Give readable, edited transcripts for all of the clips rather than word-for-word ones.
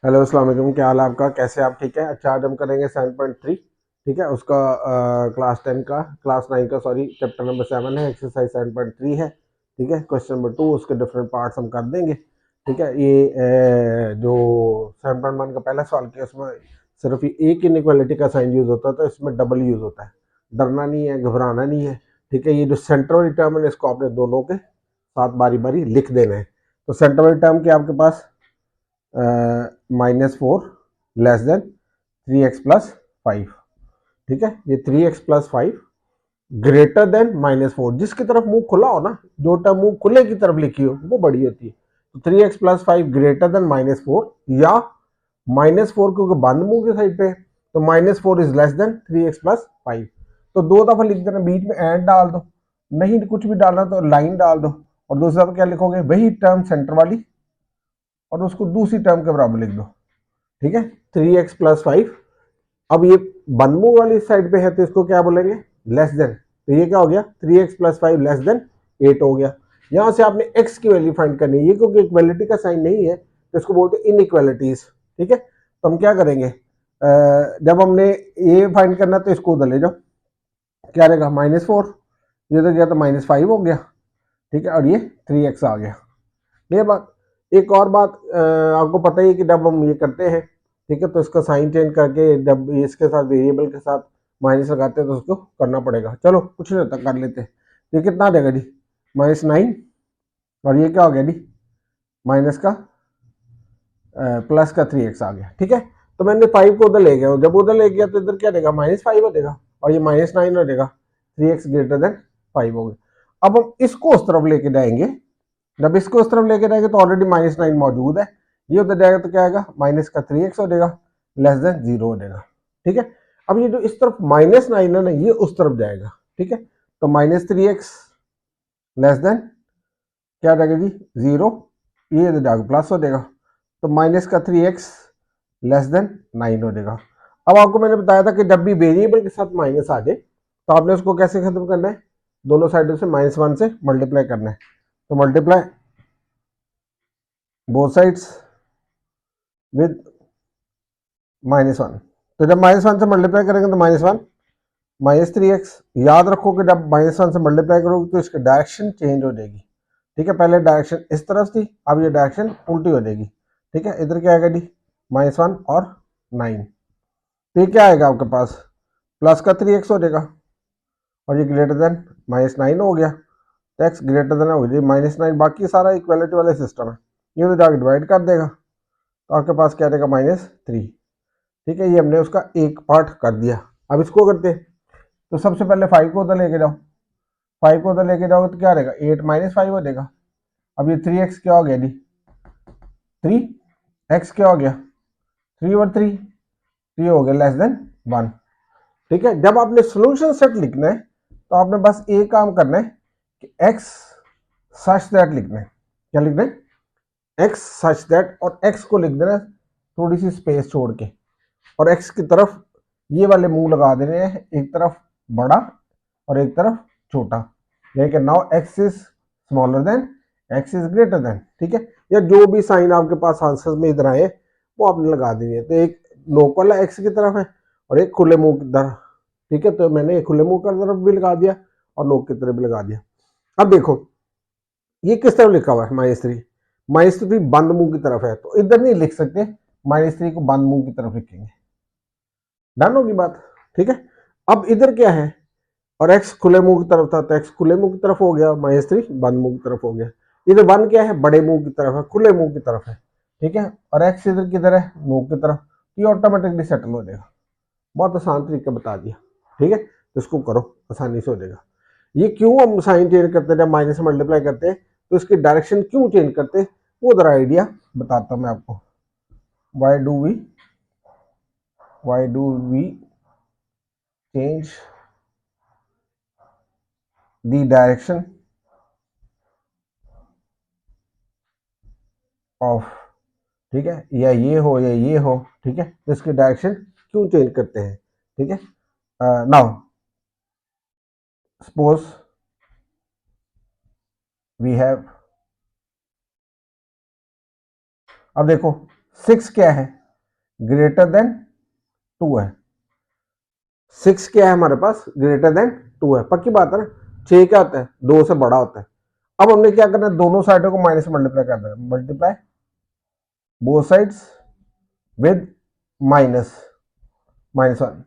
Hello अस्सलाम वालेकुम, क्या हाल है आपका? कैसे आप? ठीक है। अच्छा, आज हम करेंगे 7.3। ठीक है, उसका क्लास 10 का, क्लास 9 का, सॉरी, चैप्टर नंबर 7 है, एक्सरसाइज 7.3 है। ठीक है, क्वेश्चन नंबर 2, उसके डिफरेंट पार्ट्स हम कर देंगे। ठीक है, ये जो 7.1 का पहला सवाल किया उसमें सिर्फ ये एक इनइक्वालिटी का साइन यूज होता है, तो इसमें डबल यूज होता है। डरना नहीं है, घबराना नहीं है। ठीक है, ये जो सेंटर वाली टर्म है इसको आपने दोनों के साथ बारी बारी लिख देना है। तो सेंटर वाली टर्म के आपके पास -4 लेस देन 3x+5। ठीक है, ये 3x+5 ग्रेटर देन -4, जिसकी तरफ मुंह खुला हो ना, जो टर्म मुंह खुले की तरफ लिखी हो वो बड़ी होती है। तो 3x+5 ग्रेटर देन -4, या -4 क्योंकि बंद मुंह के साइड पे, तो -4 इज लेस देन 3x+5। तो दो दफा लिख देना, बीच में एंड डाल दो, नहीं कुछ भी डालना तो लाइन डाल दो, और दूसरी दफा क्या लिखोगे, वही टर्म सेंटर वाली और उसको दूसरी टर्म के बराबर लिख दो। ठीक है, 3x+5। अब ये बंदमू वाली साइड पे है तो इसको क्या बोलेंगे, लेस देन। तो ये क्या हो गया, 3x+5 लेस देन 8 हो गया। यहां से आपने x की वैल्यू फाइंड करनी है, ये क्योंकि इक्वालिटी का साइन नहीं है तो इसको बोलते हैं इनइक्वालिटीज। ठीक है, तो हम क्या करेंगे, जब हमने ये फाइंड करना तो इसको उधर ले जाओ, क्या रहेगा, -4, ये तो गया तो -5 हो गया। ठीक है, और ये 3x आ गया। ये बात, एक और बात, आपको पता ही है कि जब हम ये करते हैं, ठीक है, तो इसका साइन चेंज करके जब इसके साथ वेरिएबल के साथ माइनस लगाते हैं तो उसको करना पड़ेगा। चलो कुछ नहीं होता, कर लेते हैं। ये कितना आ जाएगा जी, -9, और ये क्या हो गया जी, माइनस का प्लस का 3x आ गया। ठीक है, तो मैंने 5 को उधर ले गया, जब उधर ले गया तो इधर क्या देगा, -5 हो जाएगा, और ये -9 हो जाएगा, 3x ग्रेटर देन 5 हो गया। अब हम इसको उस तरफ लेके जाएंगे, जब इसको उस तरफ लेके जाएंगे तो ऑलरेडी -9 मौजूद है, ये उधर जाएगा तो क्या आएगा, माइनस का 3x हो जाएगा, लेस देन 0 हो जाएगा। ठीक है, अब ये जो इस तरफ -9 है ना, ये उस तरफ जाएगा। ठीक है, तो -3x लेस देन क्या आ जाएगा जी, 0, ये इधर जाएगा प्लस हो जाएगा, तो माइनस का 3x लेस देन 9 हो जाएगा। अब आपको मैंने बताया था कि जब भी वेरिएबल के साथ माइनस आ जाए तो आपने उसको कैसे खत्म करना है, दोनों साइडों से -1 से मल्टीप्लाई करना है। तो मल्टीप्लाई बोथ साइड्स विद -1। तो जब -1 से मल्टीप्लाई करेंगे तो -1 -3x। याद रखो कि जब -1 से मल्टीप्लाई करोगे तो इसकी डायरेक्शन चेंज हो जाएगी। ठीक है, पहले डायरेक्शन इस तरफ थी, अब ये डायरेक्शन उल्टी हो जाएगी। ठीक है, इधर क्या आएगा जी, -1 और 9, तो ये क्या आएगा आपके पास, प्लस का 3x हो जाएगा, और ये ग्रेटर देन -9 हो गया, तो x ग्रेटर देन हो जाएगी -9। बाकी सारा इक्वालिटी वाले सिस्टम है, ये तो जाके डिवाइड कर देगा, तो आपके पास क्या रहेगा, -3। ठीक है, ये हमने उसका एक पार्ट कर दिया। अब इसको करते हैं, तो सबसे पहले 5 को उधर लेके जाओ, 5 को उधर लेके जाओगे तो क्या रहेगा, 8 -5 हो जाएगा। अब ये 3x क्या हो गया जी, 3x क्या हो गया, 3 हो गया लेस देन 1। ठीक है, जब आपने सोल्यूशन सेट लिखना है तो आपने बस एक काम करना है कि x सच दैट लिखना है। क्या लिखना है, x सच दैट, और x को लिख देना थोड़ी सी स्पेस छोड़ के, और x की तरफ ये वाले मुंह लगा देने हैं, एक तरफ बड़ा और एक तरफ छोटा, यानी कि now x is smaller than, x is greater then. ठीक है, या जो भी साइन आपके पास आंसर में इधर आए वो आपने लगा देनी है। तो एक नोक वाला x की तरफ है और एक खुले मुंह की तरफ। ठीक है, तो मैंने खुले मुंह की तरफ भी लगा दिया और नोक की तरफ भी लगा दिया। अब देखो ये किस तरफ लिखा हुआ है, -3, -3 बंद मुंह की तरफ है, तो इधर नहीं लिख सकते, -3 को बंद मुंह की तरफ लिखेंगे। डन होगी बात। ठीक है, अब इधर क्या है, और x खुले मुंह की तरफ था तो x खुले मुंह की तरफ हो गया, -3 बंद मुंह की तरफ हो गया। इधर 1 क्या है, बड़े मुंह की तरफ है, खुले मुंह की तरफ है। ठीक है, और x इधर किधर है, मुंह की तरफ, ये ऑटोमेटिकली सेटल हो जाएगा। बहुत आसान तरीका बता दिया। ठीक है, तो इसको करो, आसानी से हो जाएगा। ये क्यों हम साइन चेंज करते हैं, जब माइनस से मल्टीप्लाई करते हैं तो इसकी डायरेक्शन क्यों चेंज करते हैं, वो जरा आइडिया बताता हूं मैं आपको। Why do we change the direction of, ठीक है, या ये हो या ये हो, ठीक है, तो इसकी डायरेक्शन क्यों चेंज करते हैं। ठीक है, नाउ सपोज वी हैव, अब देखो 6 क्या है, ग्रेटर देन 2 है। 6 क्या है हमारे पास, ग्रेटर देन 2 है, पक्की बात है ना। 6 क्या होता है, 2 से बड़ा होता है। अब हमने क्या करना है, दोनों साइडों को माइनस मल्टीप्लाई करना है, multiply both sides with minus -1।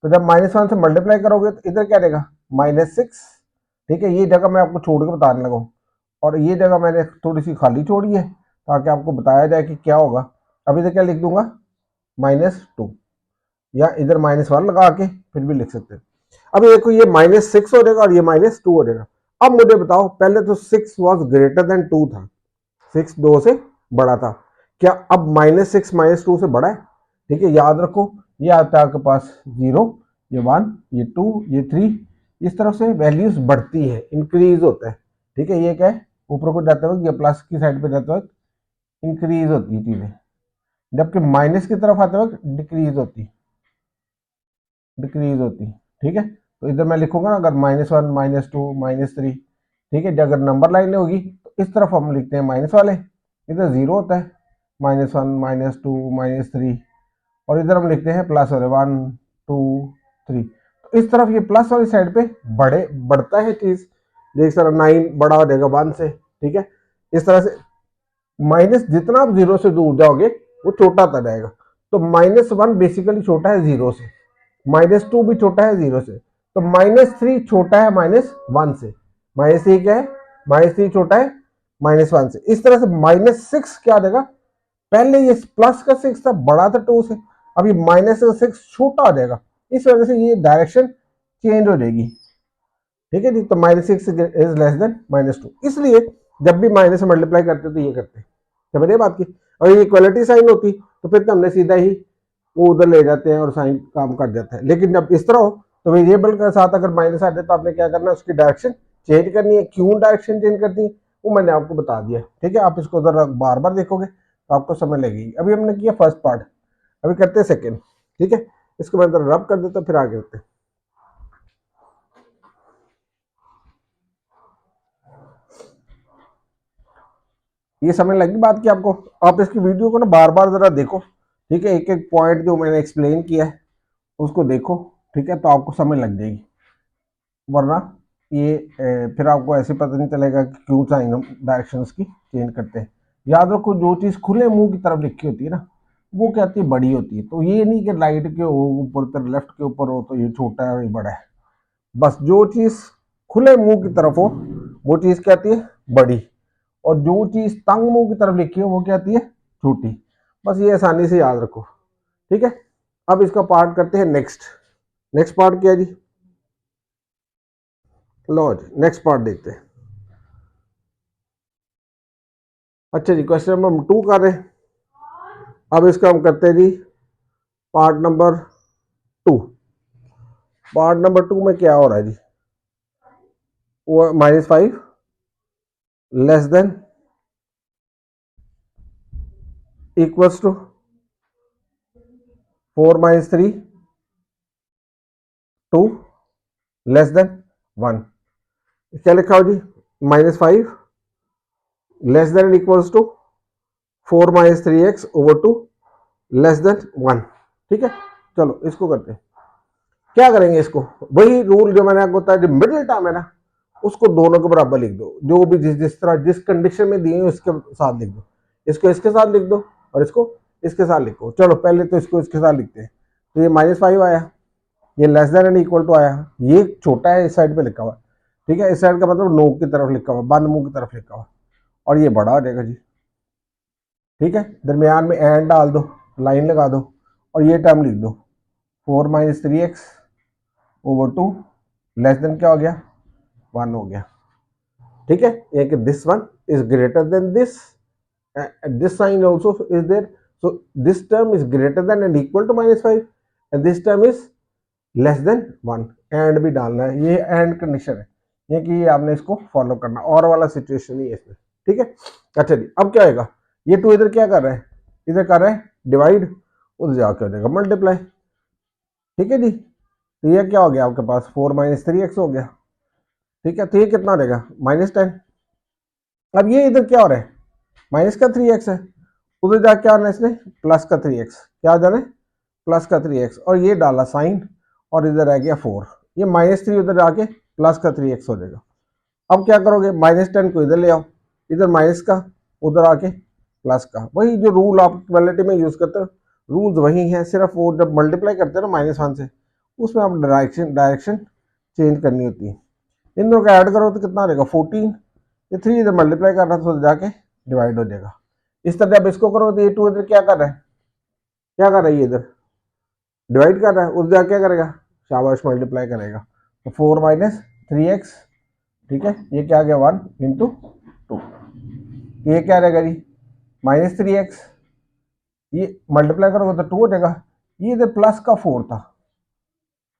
तो जब -1 से मल्टीप्लाई करोगे तो इधर क्या रहेगा, -6। ठीक है, ये जगह मैं आपको छोड़ के बताने लगा हूँ, और ये जगह मैंने थोड़ी सी खाली छोड़ी है ताकि आपको बताया जाए कि क्या होगा। अब इधर क्या लिख दूंगा, -2, या इधर -1 लगा के फिर भी लिख सकते हैं। अब देखो ये -6 हो जाएगा और ये -2 हो जाएगा। अब मुझे बताओ, पहले तो 6 वॉज ग्रेटर देन 2 था, 6 2 से बड़ा था, क्या अब -6 -2 से बड़ा है? ठीक है, याद रखो, ये आता है आपके पास 0, ये 1, ये 2, ये 3, इस तरफ से वैल्यूज बढ़ती है, इंक्रीज होता है। ठीक है, ये क्या है, ऊपर को जाते वक्त, ये प्लस की साइड पे जाते वक्त इंक्रीज होती है चीजें, जबकि माइनस की तरफ आते वक्त डिक्रीज होती। ठीक है, तो इधर मैं लिखूंगा ना, अगर -1 -2 -3, ठीक है, अगर नंबर लाइन होगी तो इस तरफ हम लिखते हैं माइनस वाले, इधर 0 होता है, -1 -2 -3, और इधर हम लिखते हैं प्लस वाले 1 2 3। तो इस तरफ ये प्लस वाली साइड पे बढ़ता है चीज, देख सर 9 बड़ा हो जाएगा 1 से। ठीक है, इस तरह से माइनस जितना आप 0 से दूर जाओगे वो छोटा होता जाएगा। तो -1 बेसिकली छोटा है 0 से, -2 भी छोटा है 0 से, तो -3 छोटा है -1 से, -3 क्या है, -3 छोटा है -1 से। इस तरह से -6 क्या देगा, पहले ये प्लस का 6 था, बड़ा था 2 से, अब ये -6 छोटा हो जाएगा, इस वजह से ये डायरेक्शन चेंज हो जाएगी। ठीक है जी, तो -6 इज लेस देन -2, इसलिए जब भी माइनस से मल्टीप्लाई करते तो ये करते, समझ बात की। और ये इक्वलिटी साइन होती तो फिर तो हमने सीधा ही वो उधर ले जाते हैं और साइन काम कर जाता है। लेकिन जब इस तरह हो तो वेरिएबल के साथ अगर माइनस आ जाए तो आपने क्या करना है, उसकी डायरेक्शन चेंज करनी है। क्यों डायरेक्शन चेंज करनी है वो मैंने आपको बता दिया। ठीक है, आप इसको उधर बार बार देखोगे तो आपको समझ लगेगी। अभी हमने किया फर्स्ट पार्ट, अभी करते हैं सेकेंड। ठीक है, इसको मैं रब कर देता फिर आगे होते हैं। ये समझ लगी बात की आपको? आप इसकी वीडियो को ना बार बार जरा देखो। ठीक है, एक एक पॉइंट जो मैंने एक्सप्लेन किया है उसको देखो। ठीक है, तो आपको समझ लग जाएगी, वरना ये फिर आपको ऐसे पता नहीं चलेगा कि क्यों साइन हम डायरेक्शन की चेंज करते हैं। याद रखो, जो चीज़ खुले मुंह की तरफ लिखी होती है ना वो क्या होती है, बड़ी होती है। तो ये नहीं कि राइट के हो ऊपर तर लेफ्ट के ऊपर हो तो ये छोटा है और ये बड़ा है। बस जो चीज़ खुले मुंह की तरफ हो वो चीज़ क्या आती है, बड़ी, और जो चीज़ तंग मुंह की तरफ लिखी हो वो क्या आती है, छोटी। बस ये आसानी से याद रखो। ठीक है, अब इसका पार्ट करते हैं नेक्स्ट। नेक्स्ट पार्ट क्या है जी, लो जी नेक्स्ट पार्ट देखते हैं। अच्छा जी, क्वेश्चन नंबर 2 कर रहे हैं। अब इसका हम करते हैं जी पार्ट नंबर 2। पार्ट नंबर 2 में क्या हो रहा है जी, वो -5 less than equals to 4 -3 2 less than 1। क्या लिखा हो जी, -5 less than equals to 4 -3x over 2 less than 1। ठीक है, चलो इसको करते हैं। क्या करेंगे, इसको वही रूल जो मैंने आपको बताया, जो मिडिल टर्म है ना उसको दोनों के बराबर लिख दो, जो भी जिस जिस तरह जिस कंडीशन में दिए उसके साथ लिख दो। इसको इसके साथ लिख दो और इसको इसके साथ लिखो। चलो पहले तो इसको इसके साथ लिखते हैं। तो ये -5 आया, ये less than and equal to आया, ये छोटा है इस साइड पे लिखा हुआ। ठीक है, इस साइड का मतलब नो की तरफ लिखा हुआ, बंद मुंह की तरफ लिखा हुआ, और ये बड़ा हो जाएगा जी। ठीक है, दरमियान में एंड डाल दो, लाइन लगा दो, और ये टर्म लिख दो 4 -3x ओवर 2 लेस देन क्या हो गया, 1 हो गया। ठीक है, ये कि this one is greater than this sign also is there, so this term is greater than and equal to -5 and this term is less than 1। And भी डालना है, ये एंड कंडीशन है, ये कि आपने इसको फॉलो करना, और वाला सिचुएशन ही है इसमें। ठीक है, अच्छा जी, अब क्या आएगा, ये 2 इधर क्या कर रहा है, इधर कर रहा है डिवाइड, उधर जाके हो जाएगा मल्टीप्लाई। ठीक है जी, तो ये क्या हो गया आपके पास 4 -3x हो गया। ठीक है, तो ये कितना हो जाएगा, -10। अब ये इधर क्या हो रहा है, माइनस का 3x है, उधर जाके क्या आना इसने प्लस का 3x, क्या आ जाना है प्लस का 3x, और ये डाला साइन और इधर आ गया 4, ये -3 उधर आके प्लस का 3x हो जाएगा। अब क्या करोगे -10 को इधर ले आओ, इधर माइनस का उधर आके प्लस का, वही जो रूल आप इक्वालिटी में यूज करते हो रूल्स वही हैं, सिर्फ वो जब मल्टीप्लाई करते हैं ना -1 से उसमें आप डायरेक्शन चेंज करनी होती है। इन दोनों का ऐड करो तो कितना रहेगा 14, ये 3 इधर मल्टीप्लाई कर रहा था तो जाके डिवाइड हो जाएगा। इस तरह जब इसको करो तो ये 2 इधर क्या कर रहा है, क्या कर रहा है, ये इधर डिवाइड कर रहा है, उस जाके क्या करेगा शाबाश मल्टीप्लाई करेगा, तो 4 माइनस 3x, ठीक है, ये क्या आ गया 1 इंटू 2, ये क्या रहेगा जी -3x, ये मल्टीप्लाई करोगे तो 2 हो जाएगा, ये इधर प्लस का 4 था,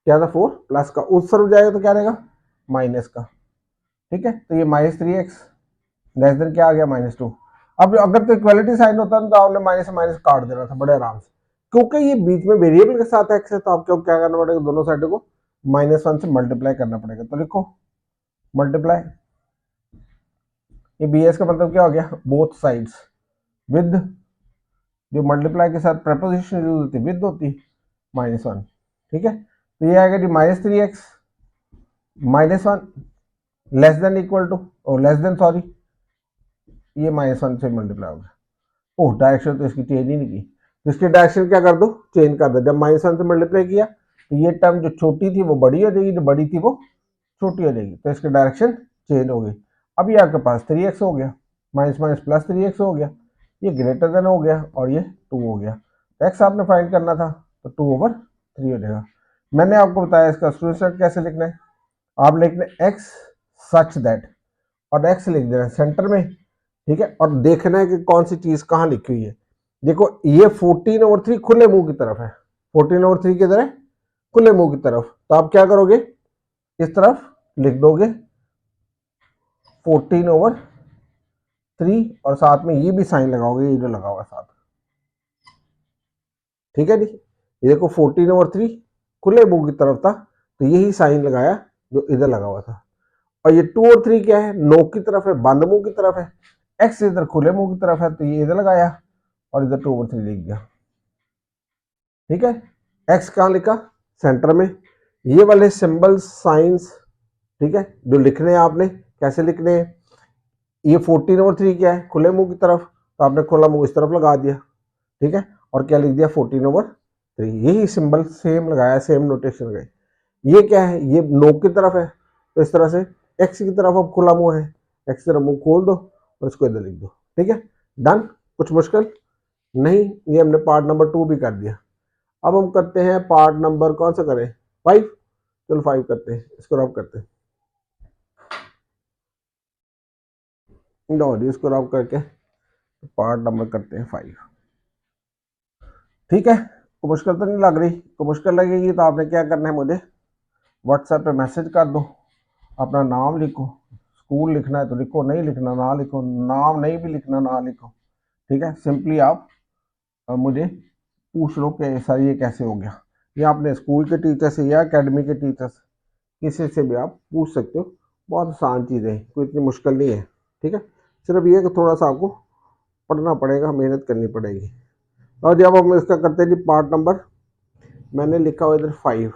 क्या था 4 प्लस का, उस तरफ जाएगा तो क्या रहेगा माइनस का, ठीक है, तो ये -3x लेस देन क्या आ गया -2। अब अगर तो इक्वालिटी साइन होता ना तो आपने माइनस से माइनस काट देना था बड़े आराम से, क्योंकि ये बीच में वेरिएबल के साथ एक्स है तो आपको क्या करना पड़ेगा, दोनों साइड को -1 से मल्टीप्लाई करना पड़ेगा, तो लिखो मल्टीप्लाई, ये बी एस का मतलब क्या हो गया बोथ साइड्स विद, जो मल्टीप्लाई के साथ प्रपोजिशन यूज होती विद होती -1, ठीक है, तो ये आएगा जी -3x -1 less than equal to और लेस देन सॉरी, ये -1 से मल्टीप्लाई हो गया, ओह डायरेक्शन तो इसकी चेंज ही नहीं की, तो इसकी डायरेक्शन क्या कर दो चेंज कर दो, जब -1 से मल्टीप्लाई किया तो ये टर्म जो छोटी थी वो बड़ी हो जाएगी, जो बड़ी थी वो छोटी हो जाएगी, तो इसकी डायरेक्शन चेंज हो गई। अब ये आपके पास 3x हो गया, माइनस माइनस प्लस 3x हो गया, ये ग्रेटर देन हो गया और ये 2 हो गया, तो x आपने फाइंड करना था तो 2/3 हो जाएगा। मैंने आपको बताया इसका स्क्रीनशॉट कैसे लिखना है, आप लिखना x सच दैट और x लिख देना सेंटर में, ठीक है, और देखना है कि कौन सी चीज कहाँ लिखी हुई है। देखो ये 14/3 खुले मुंह की तरफ है, 14/3 किधर है खुले मुंह की तरफ, तो आप क्या करोगे इस तरफ लिख दोगे 14/3 और साथ में ये भी साइन लगाओगे, ये जो लगा हुआ साथ, ठीक है जी, ये देखो 14/3 खुले मुंह की तरफ था तो यही साइन लगाया जो इधर लगा हुआ था, और ये 2 और 3 क्या है नो की तरफ है, बंद मुंह की तरफ है, एक्स इधर खुले मुंह की तरफ है तो ये इधर लगाया और इधर 2/3 लिख दिया, ठीक है, एक्स कहाँ लिखा सेंटर में, ये वाले सिंबल साइंस, ठीक है, जो लिखने हैं आपने कैसे लिखने हैं, ये 14/3 क्या है खुले मुंह की तरफ, तो आपने खुला मुंह इस तरफ लगा दिया, ठीक है, और क्या लिख दिया 14/3, यही सिंबल सेम लगाया, सेम नोटेशन लगाई। ये क्या है ये नो की तरफ है तो इस तरह से एक्स की तरफ अब खुला मुंह है, एक्स की तरफ मुंह खोल दो और इसको इधर लिख दो, ठीक है डन, कुछ मुश्किल नहीं, ये हमने पार्ट नंबर 2 भी कर दिया। अब हम करते हैं पार्ट नंबर कौन सा करें 5, चलो 5 करते हैं, इसको रब करते हैं, लो जी इसको रब करके पार्ट नंबर करते हैं 5, ठीक है, को मुश्किल तो नहीं लग रही, को मुश्किल लगेगी तो आपने क्या करना है मुझे व्हाट्सएप पे मैसेज कर दो, अपना नाम लिखो, स्कूल लिखना है तो लिखो, नहीं लिखना ना लिखो, नाम नहीं भी लिखना ना लिखो, ठीक है, सिंपली आप मुझे पूछ लो कि सर ये कैसे हो गया, ये आपने स्कूल के टीचर से या एकेडमी के टीचर से किसी से भी आप पूछ सकते हो, बहुत आसान चीज़ है, कोई इतनी मुश्किल नहीं है, ठीक है, सिर्फ ये कि थोड़ा सा आपको पढ़ना पड़ेगा, मेहनत करनी पड़ेगी। और जब हम इसका करते हैं जी पार्ट नंबर, मैंने लिखा हुआ इधर 5,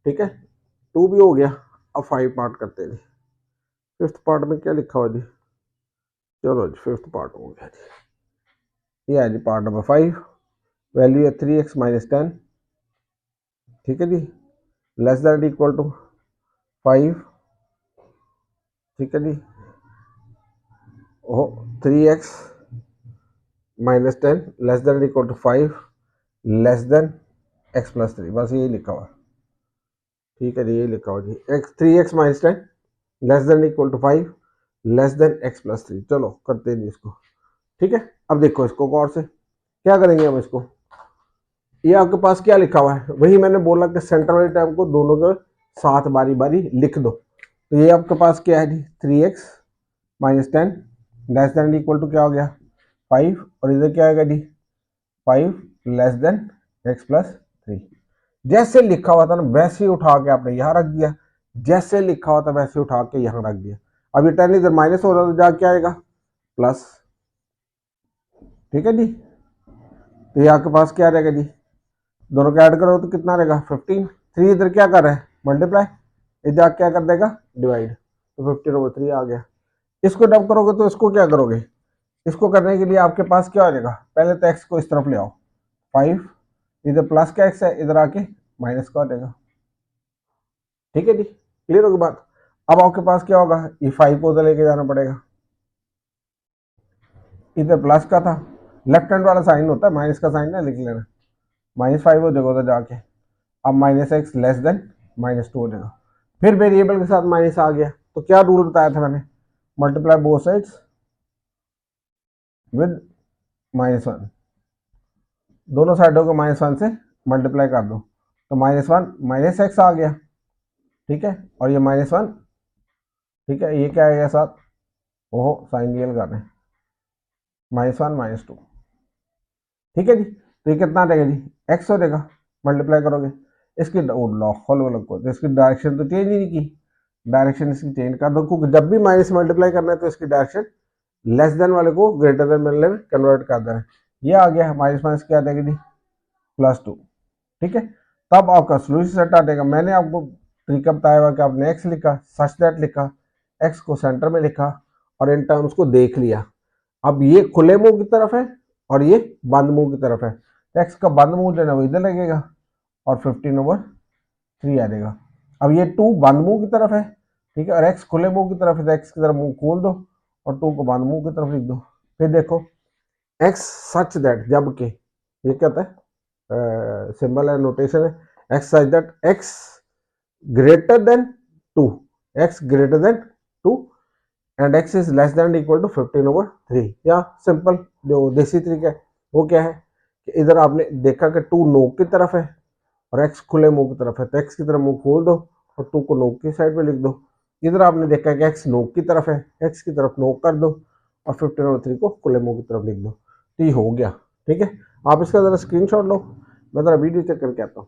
ठीक है 2 भी हो गया, अब 5 पार्ट करते हैं जी, 5th पार्ट में क्या लिखा हुआ जी, चलो जी 5th पार्ट हो गया जी, ये है जी पार्ट नंबर 5, वैल्यू है 3x - 10, ठीक है जी, लेस दैन इक्वल टू 5, ठीक है जी, ओ 3x -10 less than equal to 5 less than x + 3, बस यही लिखा हुआ, ठीक है जी, यही लिखा हुआ जी, x 3x - 10 less than equal to 5 less than x + 3, चलो करते हैं जी इसको, ठीक है। अब देखो इसको गौर से क्या करेंगे हम इसको, ये आपके पास क्या लिखा हुआ है, वही मैंने बोला कि सेंटर वाले टर्म को दोनों के साथ बारी बारी लिख दो, तो ये आपके पास क्या है जी 3x - 10 less than equal to क्या हो गया 5, और इधर क्या आएगा जी 5 लेस देन x + 3, जैसे लिखा हुआ था ना वैसे ही उठा के आपने यहाँ रख दिया, जैसे लिखा हुआ था वैसे उठा के यहाँ रख दिया। अब ये 10 इधर माइनस हो रहा है तो जा क्या आएगा प्लस, ठीक है जी। तो ये आपके पास क्या रहेगा जी, दोनों को ऐड करो तो कितना रहेगा 15। 3 इधर क्या कर रहा है मल्टीप्लाई, इधर क्या कर देगा डिवाइड, तो 15/3 आ गया। इसको डब करोगे तो इसको क्या करोगे, इसको करने के लिए आपके पास क्या हो जाएगा, पहले तो एक्स को इस तरफ ले आओ 5, इधर प्लस का एक्स है इधर आके माइनस का हो जाएगा। ठीक है जी, क्लियर होगी बात। अब आपके पास क्या होगा, ये 5 को उधर लेके जाना पड़ेगा, इधर प्लस का था, लेफ्ट हैंड वाला साइन होता है, माइनस का साइन ना लिख लेना, -5 हो जाएगा उधर जाके। अब -x लेस देन -2 हो जाएगा। फिर वेरिएबल के साथ माइनस आ गया, तो क्या रूल बताया था मैंने, मल्टीप्लाई बोथ साइड्स विद -1, दोनों साइडों को -1 से मल्टीप्लाई कर दो, तो -1 -x आ गया। ठीक है, और ये -1, ठीक है, ये क्या आएगा साथ, ओहो साइन रियल कर रहे हैं, -1 -2। ठीक है जी, तो ये कितना देगा जी, x हो देगा, मल्टीप्लाई करोगे इसकी तो इसकी डायरेक्शन तो चेंज ही नहीं की, डायरेक्शन इसकी चेंज कर दो, क्योंकि जब भी माइनस मल्टीप्लाई करना है तो इसकी डायरेक्शन लेस देन वाले को ग्रेटर देन वाले में कन्वर्ट कर देना है। ये आ गया माइनस माइनस क्या आ जाएगा जी +2। ठीक है, तब आपका सोल्यूशन सेट आ जाएगा। मैंने आपको तरीका बताया हुआ कि आपने एक्स लिखा, सच दैट लिखा, एक्स को सेंटर में लिखा और इन टर्म्स को देख लिया। अब ये खुले मुंह की तरफ है और ये बंद मुंह की तरफ है, एक्स का बंद मुंह लेना वो इधर लगेगा और 15/3 आ जाएगा। अब ये 2 बंद मुंह की तरफ है, ठीक है, और एक्स खुले मुंह की तरफ है, तो एक्स की तरफ मुंह खोल दो और 2 को बंद मुंह की तरफ लिख दो। फिर देखो एक्स सच दैट, जब के ये क्या होता है, सिंबल है, नोटेशन है, x such that x greater than 2, x greater than 2 and x is less than equal to 15/3। या सिंपल जो देसी तरीका है वो क्या है कि इधर आपने देखा कि 2 नोक की तरफ है और एक्स खुले मुंह की तरफ है, तो एक्स की तरफ मुंह खोल दो और 2 को नोक की साइड पे लिख दो। इधर आपने देखा कि एक्स नोक की तरफ है, एक्स की तरफ नोक कर दो और 15/3 को खुले मुंह की तरफ लिख दो, तो ये हो गया। ठीक है, आप इसका जरा स्क्रीनशॉट लो, मैं जरा वीडियो चेक करके आता हूँ।